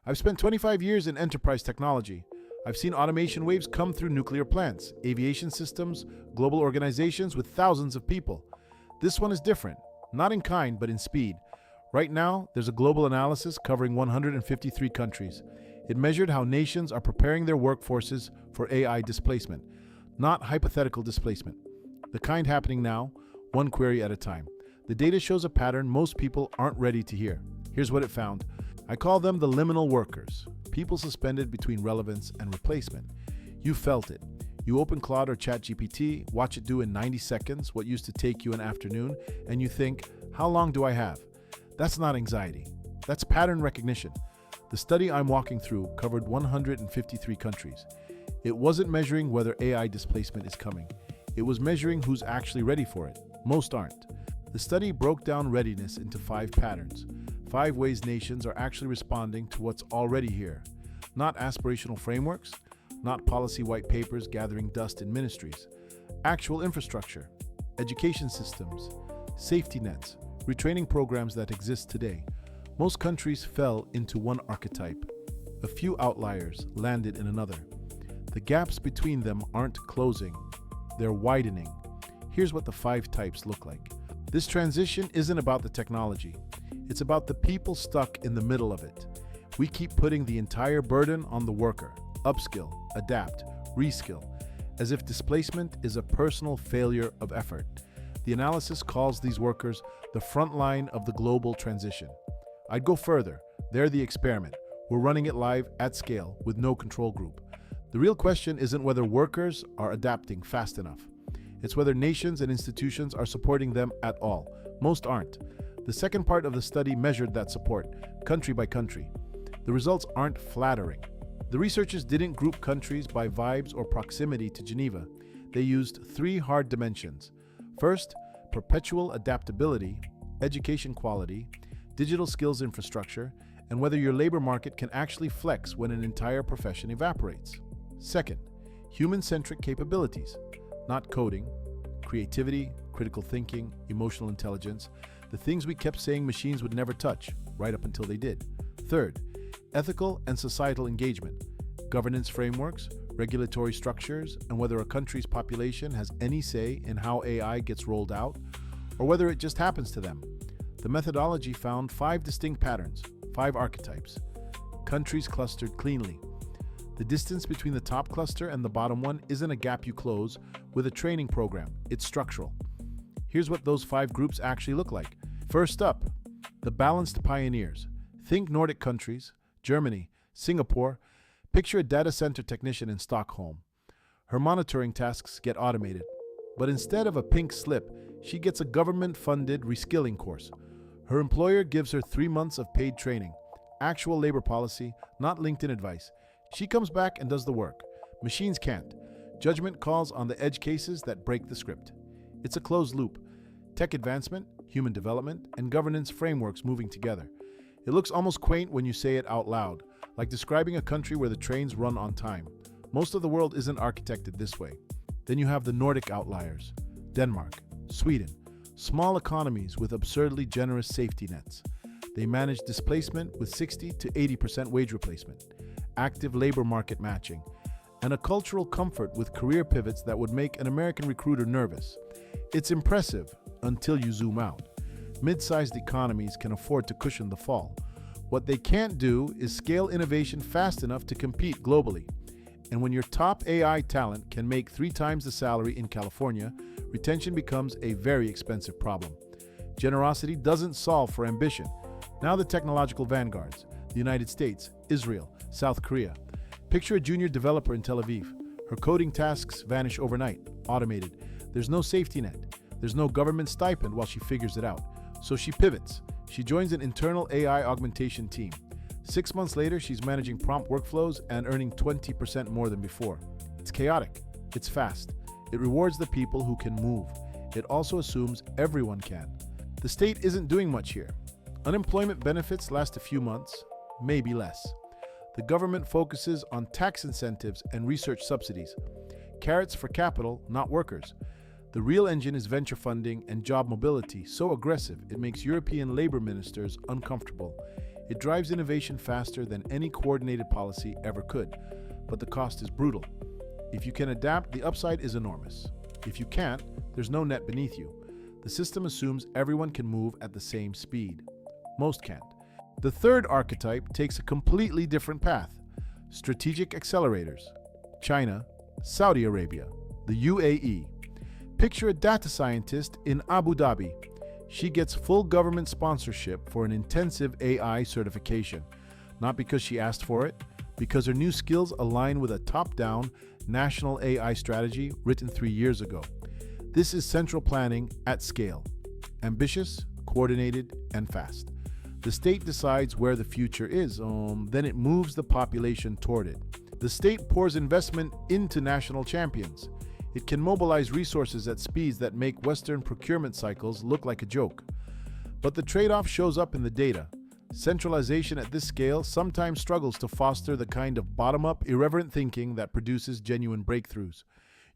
I've spent 25 years in enterprise technology. I've seen automation waves come through nuclear plants, aviation systems, global organizations with thousands of people. This one is different, not in kind, but in speed. Right now, there's a global analysis covering 153 countries. It measured how nations are preparing their workforces for AI displacement, not hypothetical displacement. The kind happening now, one query at a time. The data shows a pattern most people aren't ready to hear. Here's what it found. I call them the liminal workers, people suspended between relevance and replacement. You felt it. You open Claude or ChatGPT, watch it do in 90 seconds what used to take you an afternoon, and you think, how long do I have? That's not anxiety. That's pattern recognition. The study I'm walking through covered 153 countries. It wasn't measuring whether AI displacement is coming. It was measuring who's actually ready for it. Most aren't. The study broke down readiness into 5 patterns, 5 ways nations are actually responding to what's already here. Not aspirational frameworks, not policy white papers gathering dust in ministries. Actual infrastructure, education systems, safety nets, retraining programs that exist today. Most countries fell into one archetype. A few outliers landed in another. The gaps between them aren't closing, they're widening. Here's what the 5 types look like. This transition isn't about the technology. It's about the people stuck in the middle of it. We keep putting the entire burden on the worker. Upskill, adapt, reskill, as if displacement is a personal failure of effort. The analysis calls these workers the front line of the global transition. I'd go further. They're the experiment. We're running it live at scale with no control group. The real question isn't whether workers are adapting fast enough. It's whether nations and institutions are supporting them at all. Most aren't. The second part of the study measured that support, country by country. The results aren't flattering. The researchers didn't group countries by vibes or proximity to Geneva. They used 3 hard dimensions. First, perpetual adaptability, education quality, digital skills infrastructure, and whether your labor market can actually flex when an entire profession evaporates. Second, human-centric capabilities, not coding, creativity, critical thinking, emotional intelligence, the things we kept saying machines would never touch, right up until they did. Third, ethical and societal engagement, governance frameworks, regulatory structures, and whether a country's population has any say in how AI gets rolled out, or whether it just happens to them. The methodology found 5 distinct patterns, 5 archetypes. Countries clustered cleanly. The distance between the top cluster and the bottom one isn't a gap you close with a training program, it's structural. Here's what those 5 groups actually look like. First up, the balanced pioneers. Think Nordic countries, Germany, Singapore. Picture a data center technician in Stockholm. Her monitoring tasks get automated, but instead of a pink slip, she gets a government-funded reskilling course. Her employer gives her 3 months of paid training, actual labor policy, not LinkedIn advice. She comes back and does the work. Machines can't. Judgment calls on the edge cases that break the script. It's a closed loop. Tech advancement, human development, and governance frameworks moving together. It looks almost quaint when you say it out loud, like describing a country where the trains run on time. Most of the world isn't architected this way. Then you have the Nordic outliers. Denmark, Sweden, small economies with absurdly generous safety nets. They manage displacement with 60 to 80% wage replacement, active labor market matching, and a cultural comfort with career pivots that would make an American recruiter nervous. It's impressive until you zoom out. Mid-sized economies can afford to cushion the fall. What they can't do is scale innovation fast enough to compete globally. And when your top AI talent can make 3 times the salary in California, retention becomes a very expensive problem. Generosity doesn't solve for ambition. Now the technological vanguards, the United States, Israel, South Korea. Picture a junior developer in Tel Aviv. Her coding tasks vanish overnight, automated. There's no safety net. There's no government stipend while she figures it out. So she pivots. She joins an internal AI augmentation team. 6 months later, she's managing prompt workflows and earning 20% more than before. It's chaotic. It's fast. It rewards the people who can move. It also assumes everyone can. The state isn't doing much here. Unemployment benefits last a few months, maybe less. The government focuses on tax incentives and research subsidies. Carrots for capital, not workers. The real engine is venture funding and job mobility, so aggressive it makes European labor ministers uncomfortable. It drives innovation faster than any coordinated policy ever could, but the cost is brutal. If you can adapt, the upside is enormous. If you can't, there's no net beneath you. The system assumes everyone can move at the same speed. Most can't. The third archetype takes a completely different path. Strategic accelerators. China, Saudi Arabia, the UAE. Picture a data scientist in Abu Dhabi. She gets full government sponsorship for an intensive AI certification, not because she asked for it, because her new skills align with a top-down national AI strategy written 3 years ago. This is central planning at scale. Ambitious, coordinated, and fast. The state decides where the future is, then it moves the population toward it. The state pours investment into national champions. It can mobilize resources at speeds that make Western procurement cycles look like a joke. But the trade-off shows up in the data. Centralization at this scale sometimes struggles to foster the kind of bottom-up, irreverent thinking that produces genuine breakthroughs.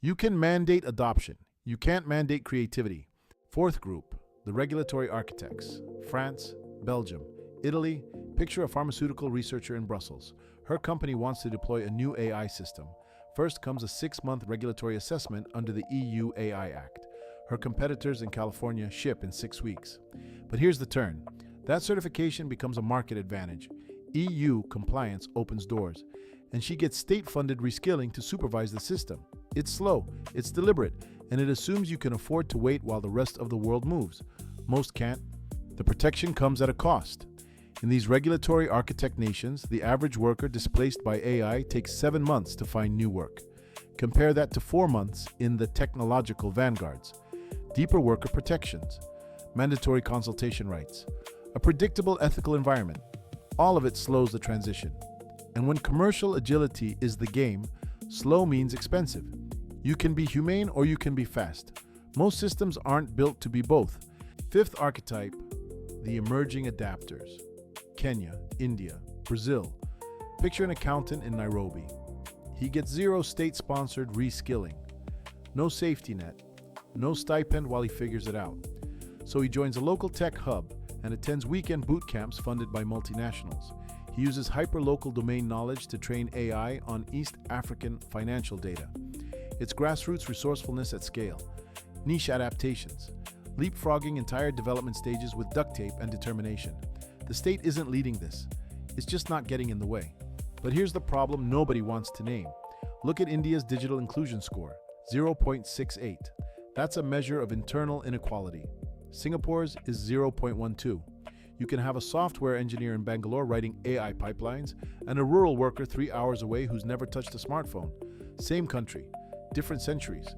You can mandate adoption. You can't mandate creativity. Fourth group, the regulatory architects. France, Belgium, Italy. Picture a pharmaceutical researcher in Brussels. Her company wants to deploy a new AI system. First comes a 6-month regulatory assessment under the EU AI Act. Her competitors in California ship in 6 weeks. But here's the turn. That certification becomes a market advantage. EU compliance opens doors, and she gets state-funded reskilling to supervise the system. It's slow, it's deliberate, and it assumes you can afford to wait while the rest of the world moves. Most can't. The protection comes at a cost. In these regulatory architect nations, the average worker displaced by AI takes 7 months to find new work. Compare that to 4 months in the technological vanguards. Deeper worker protections, mandatory consultation rights, a predictable ethical environment. All of it slows the transition. And when commercial agility is the game, slow means expensive. You can be humane or you can be fast. Most systems aren't built to be both. Fifth archetype, the emerging adapters. Kenya, India, Brazil. Picture an accountant in Nairobi. He gets 0 state-sponsored reskilling. No safety net. No stipend while he figures it out. So he joins a local tech hub and attends weekend boot camps funded by multinationals. He uses hyper-local domain knowledge to train AI on East African financial data. It's grassroots resourcefulness at scale. Niche adaptations. Leapfrogging entire development stages with duct tape and determination. The state isn't leading this. It's just not getting in the way. But here's the problem nobody wants to name. Look at India's digital inclusion score, 0.68. That's a measure of internal inequality. Singapore's is 0.12. You can have a software engineer in Bangalore writing AI pipelines and a rural worker 3 hours away who's never touched a smartphone. Same country, different centuries.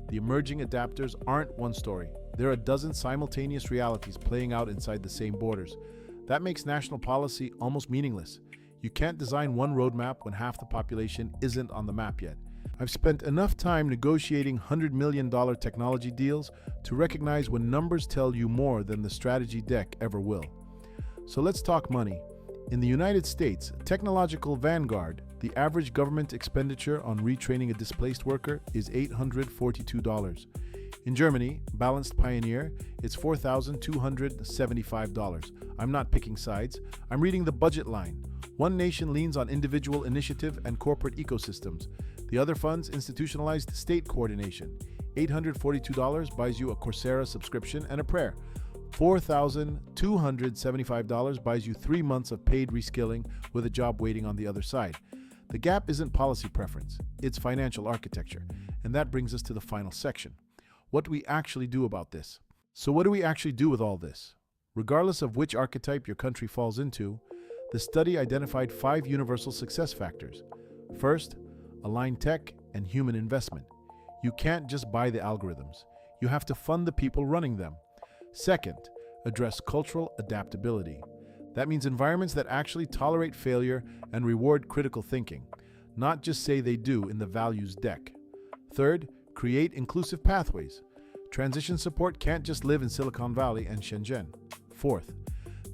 The emerging adapters aren't one story. There are a dozen simultaneous realities playing out inside the same borders. That makes national policy almost meaningless. You can't design one roadmap when half the population isn't on the map yet. I've spent enough time negotiating $100 million technology deals to recognize when numbers tell you more than the strategy deck ever will. So let's talk money. In the United States, technological vanguard, the average government expenditure on retraining a displaced worker is $842. In Germany, balanced pioneer, it's $4,275. I'm not picking sides. I'm reading the budget line. One nation leans on individual initiative and corporate ecosystems. The other funds institutionalized state coordination. $842 buys you a Coursera subscription and a prayer. $4,275 buys you 3 months of paid reskilling with a job waiting on the other side. The gap isn't policy preference, it's financial architecture. And that brings us to the final section. What do we actually do about this? So what do we actually do with all this? Regardless of which archetype your country falls into, the study identified 5 universal success factors. First, align tech and human investment. You can't just buy the algorithms. You have to fund the people running them. Second, address cultural adaptability. That means environments that actually tolerate failure and reward critical thinking, not just say they do in the values deck. Third, create inclusive pathways. Transition support can't just live in Silicon Valley and Shenzhen. Fourth,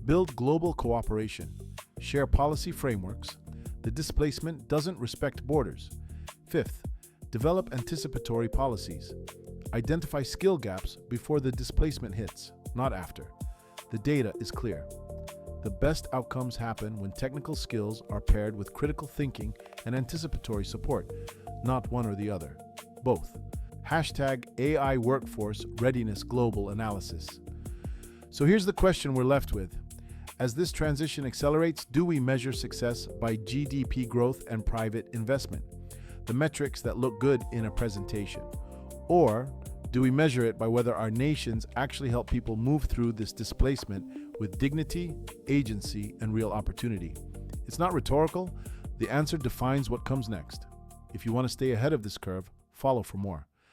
build global cooperation. Share policy frameworks. The displacement doesn't respect borders. Fifth, develop anticipatory policies. Identify skill gaps before the displacement hits, not after. The data is clear. the best outcomes happen when technical skills are paired with critical thinking and anticipatory support, not one or the other. Both. Hashtag AI Workforce Readiness Global Analysis. So here's the question we're left with. As this transition accelerates, do we measure success by GDP growth and private investment, the metrics that look good in a presentation? Or do we measure it by whether our nations actually help people move through this displacement with dignity, agency, and real opportunity? It's not rhetorical. The answer defines what comes next. If you want to stay ahead of this curve, follow for more.